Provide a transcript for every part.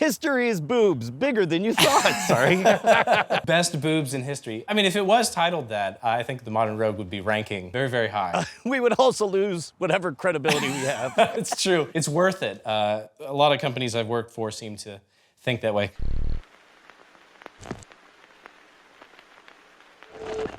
History's boobs, bigger than you thought. Sorry. Best boobs in history. I mean, if it was titled that, I think the Modern Rogue would be ranking very, very high. We would also lose whatever credibility we have. It's true. It's worth it. A lot of companies I've worked for seem to think that way.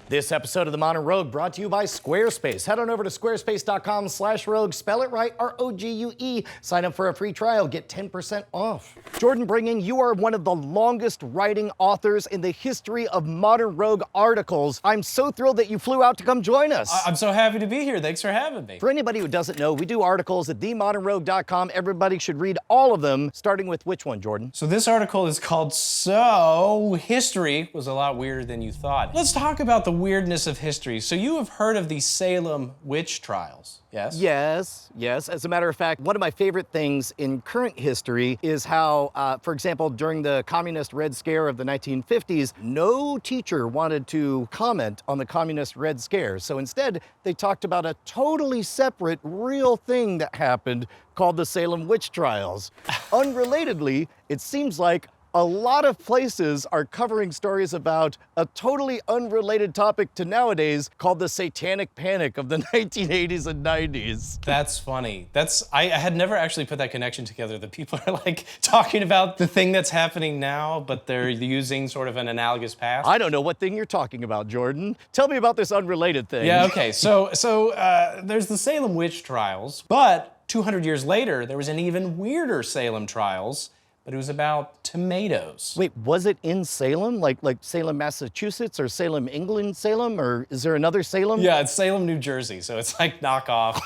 This episode of The Modern Rogue brought to you by Squarespace. Head on over to squarespace.com/rogue, spell it right, R-O-G-U-E. Sign up for a free trial, get 10% off. Jordan Bringing, you are one of the longest writing authors in the history of Modern Rogue articles. I'm so thrilled that you flew out to come join us. I'm so happy to be here. Thanks for having me. For anybody who doesn't know, we do articles at themodernrogue.com. Everybody should read all of them, starting with which one, Jordan? So this article is called So History Was a Lot Weirder Than You Thought. Let's talk about the weirdness of history. So you have heard of the Salem witch trials, yes? Yes. As a matter of fact, one of my favorite things in current history is how, for example, during the Communist Red Scare of the 1950s, no teacher wanted to comment on the Communist Red Scare. So instead, they talked about a totally separate, real thing that happened called the Salem witch trials. Unrelatedly, it seems like a lot of places are covering stories about a totally unrelated topic to nowadays called the Satanic Panic of the 1980s and 90s. That's funny. I had never actually put that connection together. That people are like talking about the thing that's happening now, but they're using sort of an analogous past. I don't know what thing you're talking about, Jordan. Tell me about this unrelated thing. Yeah, okay. So there's the Salem witch trials, but 200 years later, there was an even weirder Salem trials, but it was about tomatoes. Wait, was it in Salem? Like Salem, Massachusetts, or Salem, England, Salem? Or is there another Salem? Yeah, it's Salem, New Jersey, so it's like knockoff.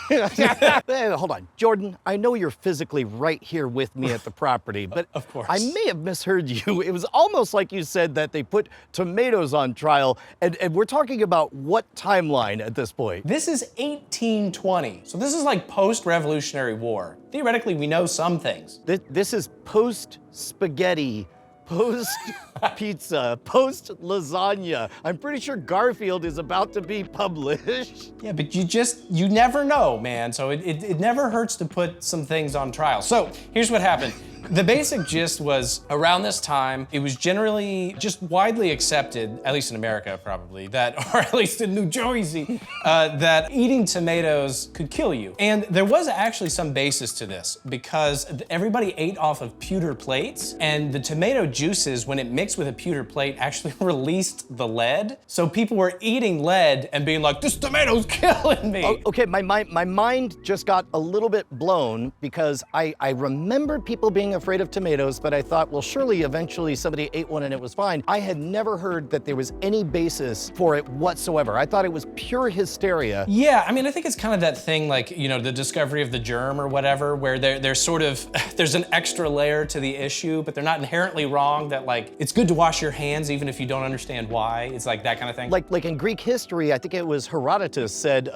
Hey, hold on. Jordan, I know you're physically right here with me at the property, but of course. I may have misheard you. It was almost like you said that they put tomatoes on trial, and we're talking about what timeline at this point? This is 1820, so this is like post-Revolutionary War. Theoretically, we know some things. This is post-spaghetti, post-pizza, post-lasagna. I'm pretty sure Garfield is about to be published. Yeah, but you never know, man. So it never hurts to put some things on trial. So here's what happened. The basic gist was around this time, it was generally just widely accepted, at least in America probably, that, or at least in New Jersey, that eating tomatoes could kill you. And there was actually some basis to this because everybody ate off of pewter plates, and the tomato juices, when it mixed with a pewter plate, actually released the lead. So people were eating lead and being like, this tomato's killing me. Oh, okay, my mind just got a little bit blown because I remember people being afraid of tomatoes, but I thought, well, surely eventually somebody ate one and it was fine. I had never heard that there was any basis for it whatsoever. I thought it was pure hysteria. Yeah, I mean, I think it's kind of that thing like, you know, the discovery of the germ or whatever, where there's sort of, there's an extra layer to the issue, but they're not inherently wrong, that like, it's good to wash your hands even if you don't understand why. It's like that kind of thing. Like in Greek history, I think it was Herodotus said,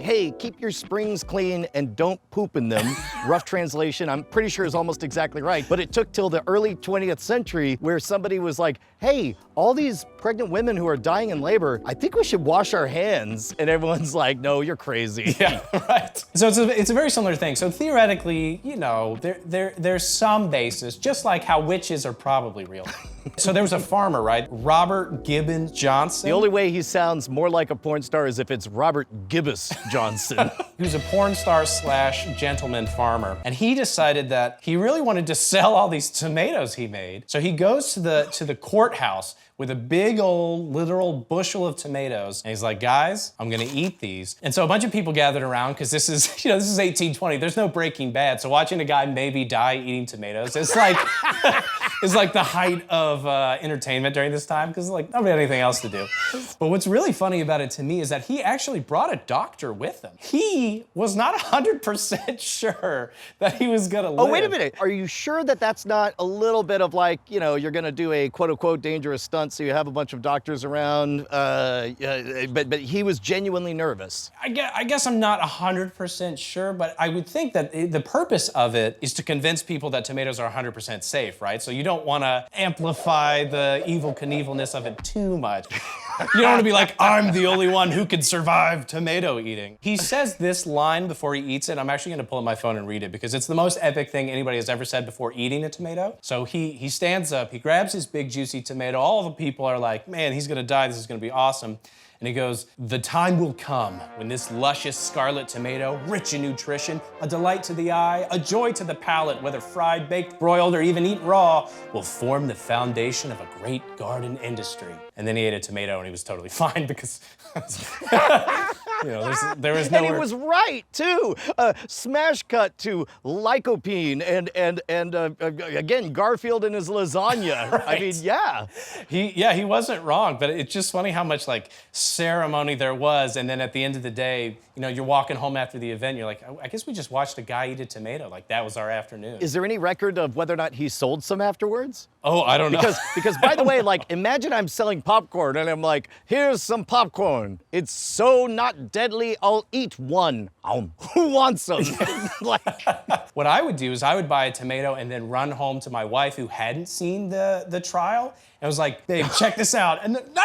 hey, keep your springs clean and don't poop in them. Rough translation, I'm pretty sure is almost exactly right, but it took till the early 20th century where somebody was like, hey, all these pregnant women who are dying in labor, I think we should wash our hands. And everyone's like, no, you're crazy. Yeah, right. So it's a very similar thing. So theoretically, you know, there's some basis, just like how witches are probably real. So there was a farmer, right? Robert Gibbons Johnson. The only way he sounds more like a porn star is if it's Robert Gibbous Johnson. He was a porn star / gentleman farmer. And he decided that he really wanted to sell all these tomatoes he made. So he goes to the courthouse with a big old literal bushel of tomatoes. And he's like, guys, I'm gonna eat these. And so a bunch of people gathered around because this is 1820. There's no Breaking Bad. So watching a guy maybe die eating tomatoes, it's like, it's like the height of entertainment during this time because like nobody had anything else to do. But what's really funny about it to me is that he actually brought a doctor with him. He was not 100% sure that he was gonna live. Oh, wait a minute. Are you sure that that's not a little bit of like, you know, you're gonna do a quote unquote dangerous stunt so you have a bunch of doctors around, but he was genuinely nervous? I guess I'm not 100% sure, but I would think that the purpose of it is to convince people that tomatoes are 100% safe, right? So you don't want to amplify the evil Knievelness of it too much. You don't want to be like, I'm the only one who can survive tomato eating. He says this line before he eats it. I'm actually going to pull up my phone and read it because it's the most epic thing anybody has ever said before eating a tomato. So he stands up, he grabs his big juicy tomato. All the people are like, man, he's going to die. This is going to be awesome. And he goes, the time will come when this luscious scarlet tomato, rich in nutrition, a delight to the eye, a joy to the palate, whether fried, baked, broiled, or even eaten raw, will form the foundation of a great garden industry. And then he ate a tomato and he was totally fine because, there was no. And he was right too. Smash cut to lycopene and again Garfield and his lasagna. Right. I mean, yeah. He wasn't wrong, but it's just funny how much like ceremony there was, and then at the end of the day, you're walking home after the event, you're like, I guess we just watched a guy eat a tomato. Like that was our afternoon. Is there any record of whether or not he sold some afterwards? Oh, I don't know. Because by the way, like imagine I'm selling popcorn and I'm like, here's some popcorn. It's so not deadly, I'll eat one. Who wants some? What I would do is I would buy a tomato and then run home to my wife who hadn't seen the trial. And I was like, babe, check this out. And then, no.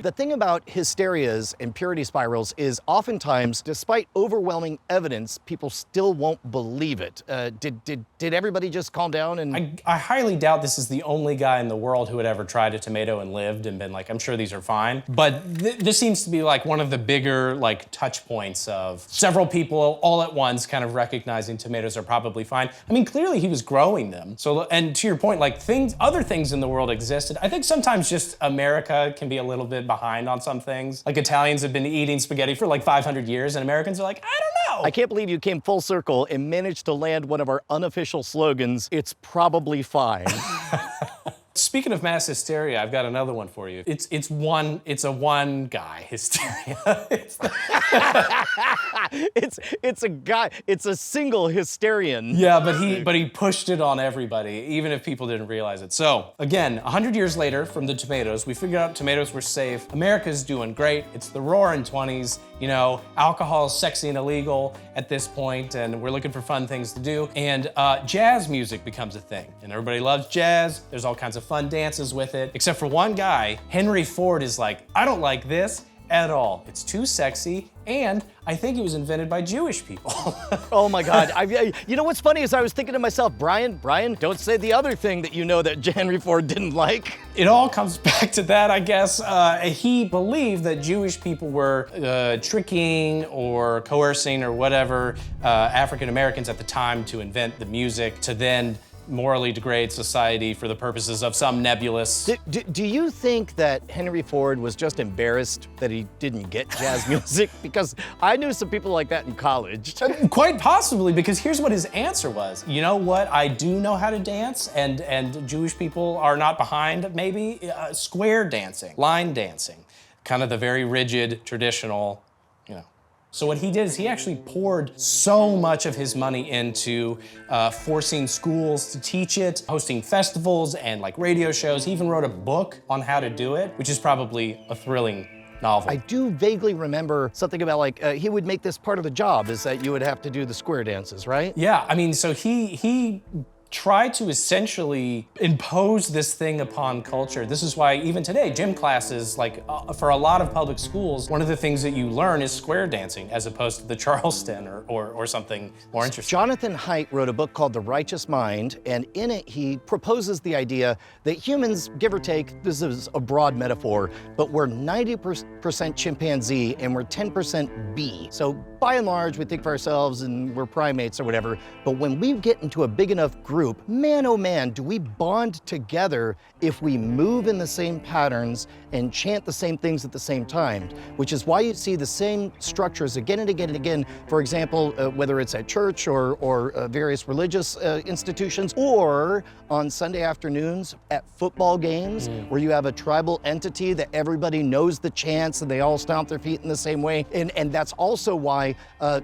The thing about hysterias and purity spirals is oftentimes, despite overwhelming evidence, people still won't believe it. Did everybody just calm down? And I highly doubt this is the only guy in the world who had ever tried a tomato and lived and been like, I'm sure these are fine. But this seems to be like one of the bigger like touch points of several people all at once kind of recognizing tomatoes are probably fine. I mean, clearly he was growing them. So, and to your point, like other things in the world existed. I think sometimes just America can be a little bit behind on some things. Like Italians have been eating spaghetti for like 500 years and Americans are like, I don't know. I can't believe you came full circle and managed to land one of our unofficial slogans, it's probably fine. Speaking of mass hysteria, I've got another one for you. It's a one guy hysteria. It's a single hysterian. Yeah, but he pushed it on everybody, even if people didn't realize it. So again, 100 years later from the tomatoes, we figured out tomatoes were safe. America's doing great. It's the roaring 20s. Alcohol is sexy and illegal at this point, and we're looking for fun things to do. And jazz music becomes a thing, and everybody loves jazz. There's all kinds of fun dances with it, except for one guy. Henry Ford is like, I don't like this at all. It's too sexy, and I think it was invented by Jewish people. Oh my God. You know what's funny is I was thinking to myself, Brian, don't say the other thing that that Henry Ford didn't like. It all comes back to that, I guess. He believed that Jewish people were tricking or coercing or whatever African Americans at the time to invent the music to then morally degrade society for the purposes of some nebulous... Do you think that Henry Ford was just embarrassed that he didn't get jazz music? Because I knew some people like that in college. Quite possibly, because here's what his answer was. You know what? I do know how to dance, and Jewish people are not behind, maybe. Square dancing, line dancing, kind of the very rigid, traditional, So what he did is he actually poured so much of his money into forcing schools to teach it, hosting festivals and like radio shows. He even wrote a book on how to do it, which is probably a thrilling novel. I do vaguely remember something about like, he would make this part of the job is that you would have to do the square dances, right? Yeah, I mean, so he tried to essentially impose this thing upon culture. This is why even today, gym classes, like for a lot of public schools, one of the things that you learn is square dancing as opposed to the Charleston or something more interesting. Jonathan Haidt wrote a book called The Righteous Mind, and in it he proposes the idea that humans, give or take, this is a broad metaphor, but we're 90% chimpanzee and we're 10% bee. So by and large, we think for ourselves and we're primates or whatever, but when we get into a big enough group, man, oh man, do we bond together if we move in the same patterns and chant the same things at the same time, which is why you see the same structures again and again and again, for example, whether it's at church or various religious institutions, or on Sunday afternoons at football games, where you have a tribal entity that everybody knows the chants and they all stomp their feet in the same way. And that's also why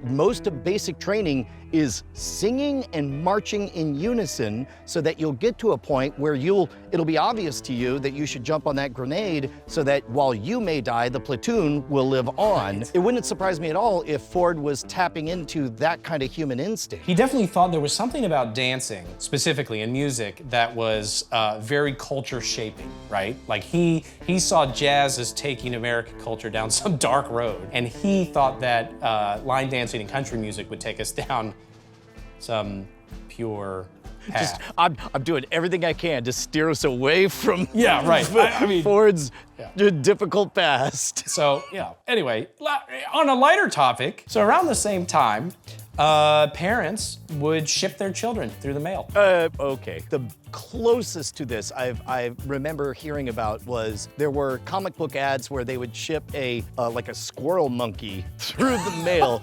most of basic training is singing and marching in unison unison so that you'll get to a point where it'll be obvious to you that you should jump on that grenade so that while you may die, the platoon will live on. It wouldn't surprise me at all if Ford was tapping into that kind of human instinct. He definitely thought there was something about dancing, specifically in music, that was very culture shaping, right? Like he saw jazz as taking American culture down some dark road, and he thought that line dancing and country music would take us down some pure path. I'm doing everything I can to steer us away from Yeah, right. I mean, Ford's difficult past. So, yeah. Anyway, on a lighter topic, so around the same time, parents would ship their children through the mail. Okay. The closest to this I remember hearing about was there were comic book ads where they would ship like a squirrel monkey through the mail.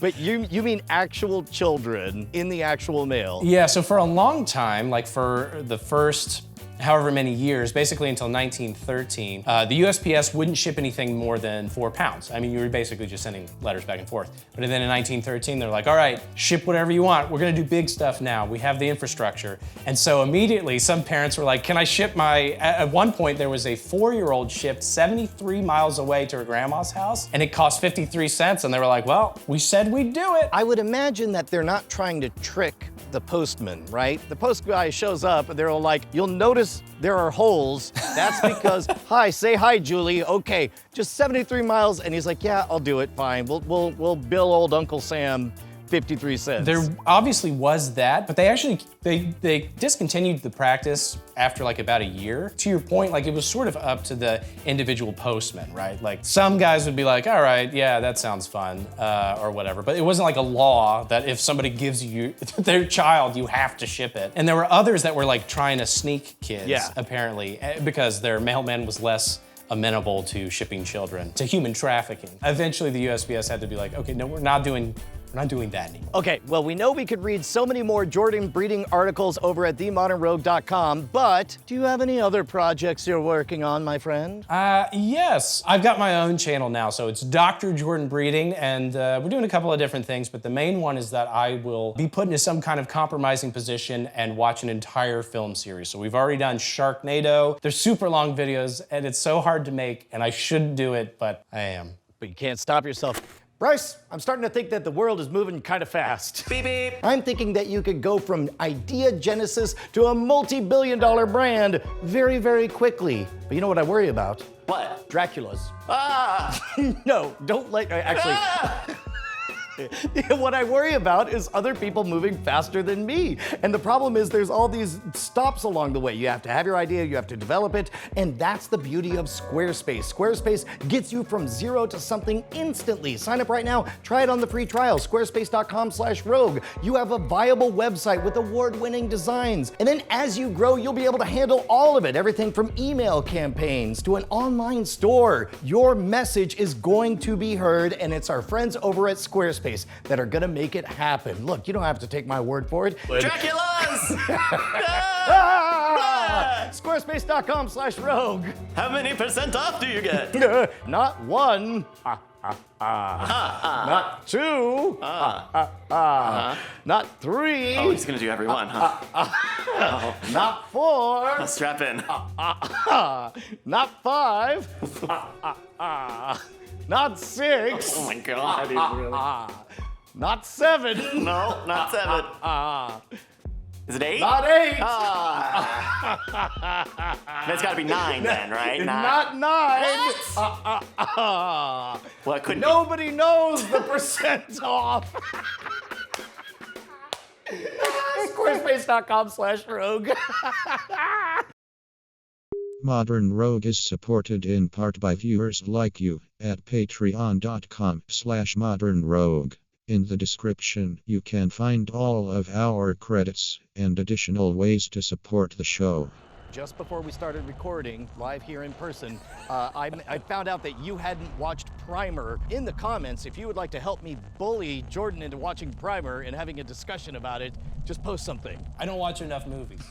But you mean actual children in the actual mail? Yeah, so for a long time, like for the first however many years, basically until 1913, the USPS wouldn't ship anything more than 4 pounds. I mean, you were basically just sending letters back and forth. But then in 1913, they're like, all right, ship whatever you want. We're gonna do big stuff now. We have the infrastructure. And so immediately some parents were like, can I ship at one point there was a 4-year-old shipped 73 miles away to her grandma's house, and it cost 53 cents. And they were like, well, we said we'd do it. I would imagine that they're not trying to trick the postman, right? The post guy shows up and they're all like, you'll notice there are holes. That's because, hi, say hi, Julie. Okay, just 73 miles. And he's like, yeah, I'll do it, fine. We'll bill old Uncle Sam 53 cents. There obviously was that, but they discontinued the practice after like about a year. To your point, like it was sort of up to the individual postman, right? Like some guys would be like, all right, yeah, that sounds fun, or whatever. But it wasn't like a law that if somebody gives you their child, you have to ship it. And there were others that were like trying to sneak kids, apparently, because their mailman was less amenable to shipping children to human trafficking. Eventually the USPS had to be like, okay, no, we're not doing that anymore. Okay, well, we know we could read so many more Jordan breeding articles over at themodernrogue.com, but do you have any other projects you're working on, my friend? Yes. I've got my own channel now, so it's Dr. Jordan Breeding, and we're doing a couple of different things, but the main one is that I will be put into some kind of compromising position and watch an entire film series. So we've already done Sharknado. They're super long videos, and it's so hard to make, and I shouldn't do it, but I am. But you can't stop yourself. Bryce, I'm starting to think that the world is moving kind of fast. Beep, beep. I'm thinking that you could go from idea genesis to a multi-billion-dollar brand very, very quickly. But you know what I worry about? What? Draculas. Ah! No, don't actually. What I worry about is other people moving faster than me. And the problem is there's all these stops along the way. You have to have your idea, you have to develop it, and that's the beauty of Squarespace. Squarespace gets you from zero to something instantly. Sign up right now, try it on the free trial, squarespace.com/rogue. You have a viable website with award-winning designs. And then as you grow, you'll be able to handle all of it, everything from email campaigns to an online store. Your message is going to be heard, and it's our friends over at Squarespace that are gonna make it happen. Look, you don't have to take my word for it. Draculas! Squarespace.com/rogue. How many % off do you get? Not one. Not two. Not three. Oh, he's gonna do every one, huh? Not four. Strap in. Not five. Not six. Oh my God, he's really... Not seven. No, not 7. Is it 8? Not 8. It's gotta be 9 then, right? Not 9. Well, it couldn't Nobody knows the percent off. Squarespace.com/rogue. Modern Rogue is supported in part by viewers like you at patreon.com/modernrogue. In the description, you can find all of our credits and additional ways to support the show. Just before we started recording live here in person, I found out that you hadn't watched Primer. In the comments, if you would like to help me bully Jordan into watching Primer and having a discussion about it, just post something. I don't watch enough movies.